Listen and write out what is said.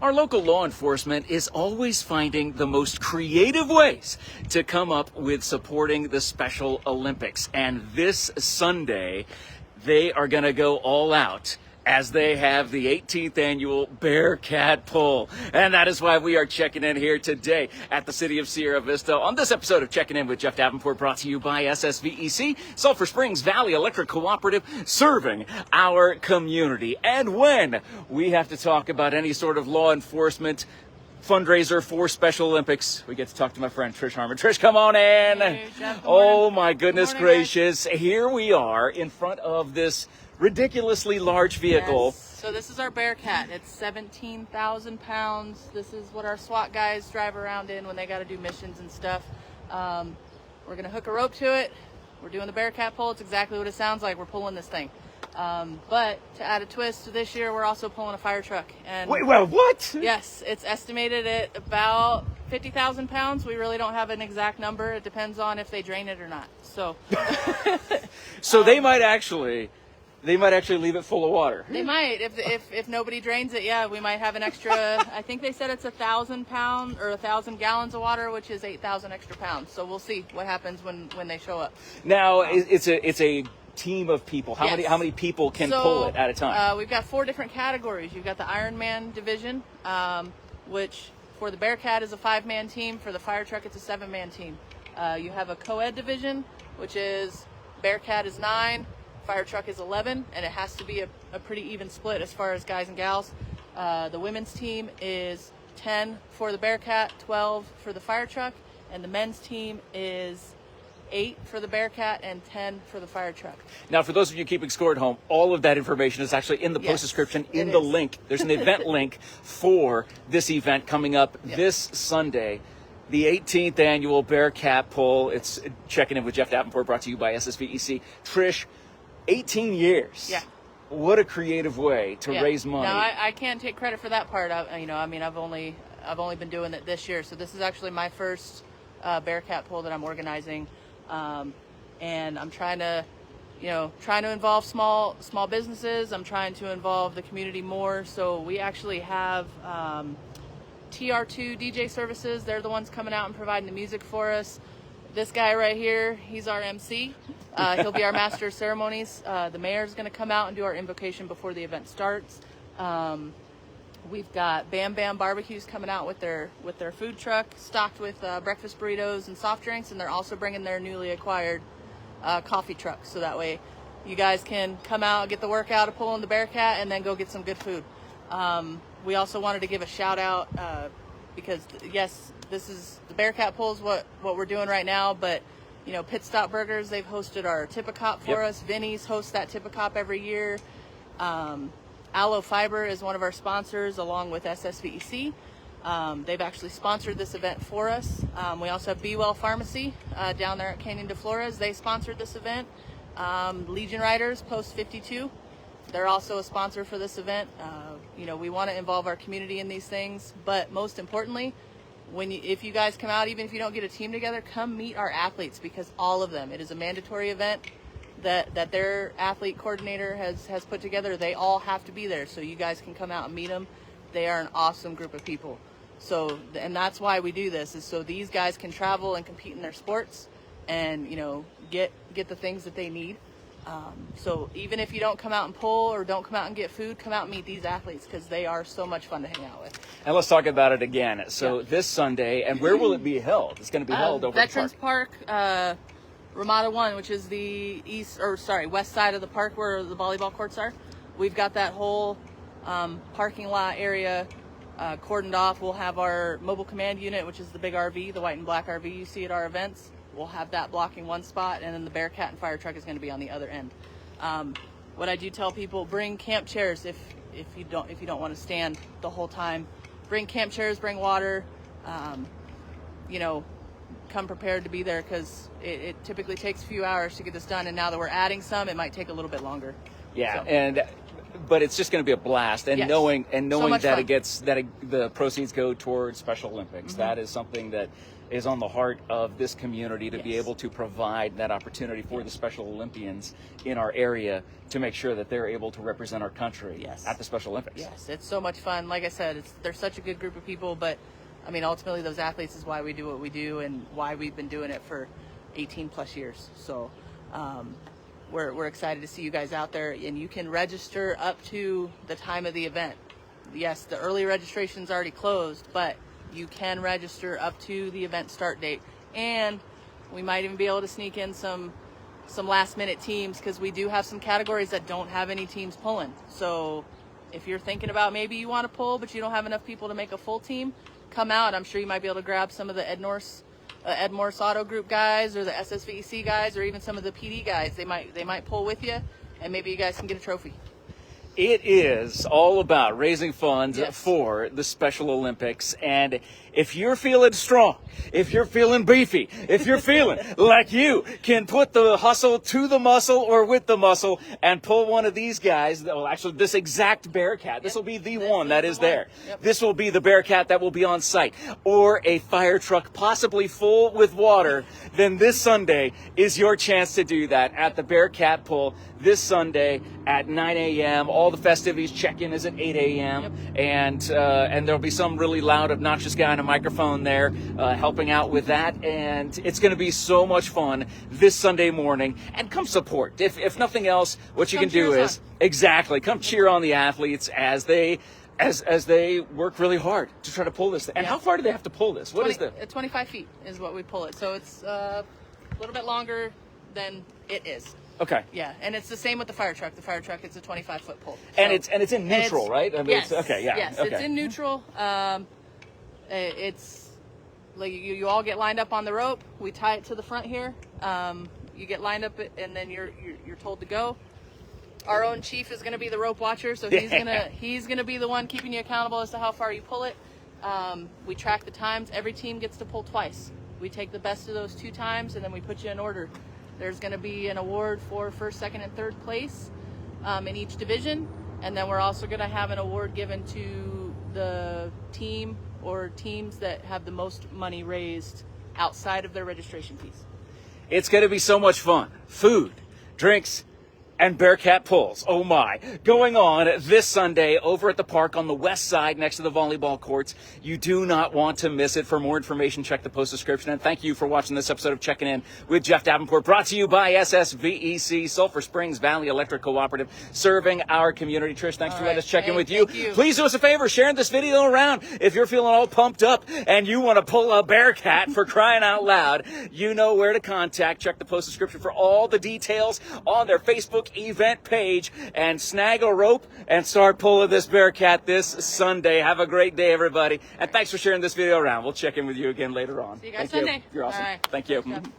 Our local law enforcement is always finding the most creative ways to come up with supporting the Special Olympics. And this Sunday, they are going to go all out as they have the 18th annual Bearcat Pull. And that is why we are checking in here today at the city of Sierra Vista on this episode of Checking In with Jeff Davenport, brought to you by Ssvec, Sulphur Springs Valley Electric Cooperative, serving our community. And when we have to talk about any sort of law enforcement fundraiser for Special Olympics, we get to talk to my friend Trish Harmon. Trish, come on in. Hey, Jeff, oh my goodness gracious. gracious. Here we are in front of this ridiculously large vehicle. Yes. So this is our Bearcat. It's 17,000 pounds. This is what our SWAT guys drive around in when they got to do missions and stuff. We're going to hook a rope to it. We're doing the Bearcat pull. It's exactly what it sounds like. We're pulling this thing. But to add a twist to this year, we're also pulling a fire truck. And wait, well, what? Yes, it's estimated at about 50,000 pounds. We really don't have an exact number. It depends on if they drain it or not. So, so they might actually leave it full of water. They might, if nobody drains it. Yeah, we might have an extra. I think they said it's 1,000 pounds or 1,000 gallons of water, which is 8,000 extra pounds. So we'll see what happens when they show up. Now it's a team of people. How many people can pull it at a time? We've got 4 different categories. You've got the Ironman division, which for the Bearcat is a 5-man team. For the fire truck, it's a 7-man team. You have a co-ed division, which is Bearcat is 9. Fire truck is 11, and it has to be a pretty even split as far as guys and gals. The women's team is 10 for the Bearcat, 12 for the fire truck, and the men's team is 8 for the Bearcat and 10 for the fire truck. Now, for those of you keeping score at home, all of that information is actually in the post description, in the link. There's an event link for this event coming up this Sunday. The 18th annual Bearcat Pull. It's Checking In with Jeff Davenport, brought to you by Ssvec. Trish, 18 years. Yeah. What a creative way to raise money. Now, I can't take credit for that part. I've only been doing it this year, so this is actually my first Bearcat Pull that I'm organizing, and I'm trying to involve small businesses. I'm trying to involve the community more. So we actually have TR2 DJ services. They're the ones coming out and providing the music for us. This guy right here, he's our MC. He'll be our master of ceremonies. The mayor's going to come out and do our invocation before the event starts. We've got Bam Bam Barbecues coming out with their food truck, stocked with breakfast burritos and soft drinks, and they're also bringing their newly acquired coffee truck. So that way you guys can come out, get the workout of pulling the Bearcat, and then go get some good food. We also wanted to give a shout out because, yes, this is the Bearcat Pull is what we're doing right now, but Pit Stop Burgers, they've hosted our Tippacop for us. Vinny's hosts that Tippacop every year. Aloe Fiber is one of our sponsors, along with Ssvec. They've actually sponsored this event for us. We also have Be Well Pharmacy down there at Canyon de Flores. They sponsored this event. Legion Riders, Post 52. They're also a sponsor for this event. We want to involve our community in these things, but most importantly, if you guys come out, even if you don't get a team together, come meet our athletes, because all of them, it is a mandatory event that their athlete coordinator has put together. They all have to be there, so you guys can come out and meet them. They are an awesome group of people. So, and that's why we do this, is so these guys can travel and compete in their sports and get the things that they need. So even if you don't come out and pull or don't come out and get food, come out and meet these athletes, because they are so much fun to hang out with. And let's talk about it again. So this Sunday, and where will it be held? It's going to be held over Veterans the park. Ramada 1, which is the west side of the park where the volleyball courts are. We've got that whole parking lot area cordoned off. We'll have our mobile command unit, which is the big RV, the white and black RV you see at our events. We'll have that blocking one spot, and then the Bearcat and fire truck is going to be on the other end. What I do tell people, bring camp chairs if you don't want to stand the whole time. Bring camp chairs, bring water. Come prepared to be there, because it typically takes a few hours to get this done, and now that we're adding some, it might take a little bit longer. Yeah, so. And but it's just going to be a blast. And Yes. knowing So much that fun. the proceeds go towards Special Olympics, that is something that is on the heart of this community, to be Yes. able to provide that opportunity for the Special Olympians in our area to make sure that they're able to represent our country Yes. at the Special Olympics. Yes, it's so much fun. Like I said, they're such a good group of people, but I mean, ultimately those athletes is why we do what we do and why we've been doing it for 18 plus years. So we're excited to see you guys out there, and you can register up to the time of the event. Yes, the early registration's already closed, but you can register up to the event start date, and we might even be able to sneak in some last minute teams, because we do have some categories that don't have any teams pulling. So if you're thinking about maybe you want to pull but you don't have enough people to make a full team, come out. I'm sure you might be able to grab some of the Ed Morse Auto Group guys, or the SSVEC guys, or even some of the PD guys. They might pull with you, and maybe you guys can get a trophy. It is all about raising funds Yes. for the Special Olympics. And if you're feeling strong, if you're feeling beefy, if you're feeling like you can put the hustle to the muscle or with the muscle and pull one of these guys, well, actually this exact Bearcat, this will be the one that is there. Yep. This will be the Bearcat that will be on site, or a fire truck possibly full with water, then this Sunday is your chance to do that at the Bearcat Pull this Sunday at 9 a.m. All the festivities, check-in is at 8 a.m. Yep. And there'll be some really loud, obnoxious guy on a microphone there helping out with that. And it's going to be so much fun this Sunday morning. And come support. If nothing else, what you Come can do cheer us is exactly come cheer on the athletes as they work really hard to try to pull this thing. And Yeah. how far do they have to pull this? What is the 25 feet is what we pull it. So it's a little bit longer than it is. okay? Yeah, and it's the same with the fire truck. The fire truck, it's a 25-foot pull. And So- it's in neutral, right? I mean, yes. it's, okay, yeah. Yes, okay. it's in neutral. It's like you all get lined up on the rope. We tie it to the front here. You get lined up, and then you're told to go. Our own chief is going to be the rope watcher, so he's gonna be the one keeping you accountable as to how far you pull it. We track the times. Every team gets to pull twice. We take the best of those 2 times, and then we put you in order. There's going to be an award for first, second, and third place in each division, and then we're also going to have an award given to the team or teams that have the most money raised outside of their registration fees. It's going to be so much fun. Food, drinks, and Bearcat Pulls. Oh my. Going on this Sunday over at the park on the west side next to the volleyball courts. You do not want to miss it. For more information, check the post description. And thank you for watching this episode of Checking In with Jeff Davenport, brought to you by SSVEC, Sulphur Springs Valley Electric Cooperative, serving our community. Trish, thanks for letting us check in with you. Thank you. Please do us a favor, sharing this video around. If you're feeling all pumped up and you want to pull a Bearcat, for crying out loud, you know where to contact. Check the post description for all the details on their Facebook event page, and snag a rope and start pulling this Bearcat this Sunday. Have a great day, everybody. And thanks for sharing this video around. We'll check in with you again later on. See you guys Thank Sunday. You're awesome. All right. Thank you. Thanks, Jeff.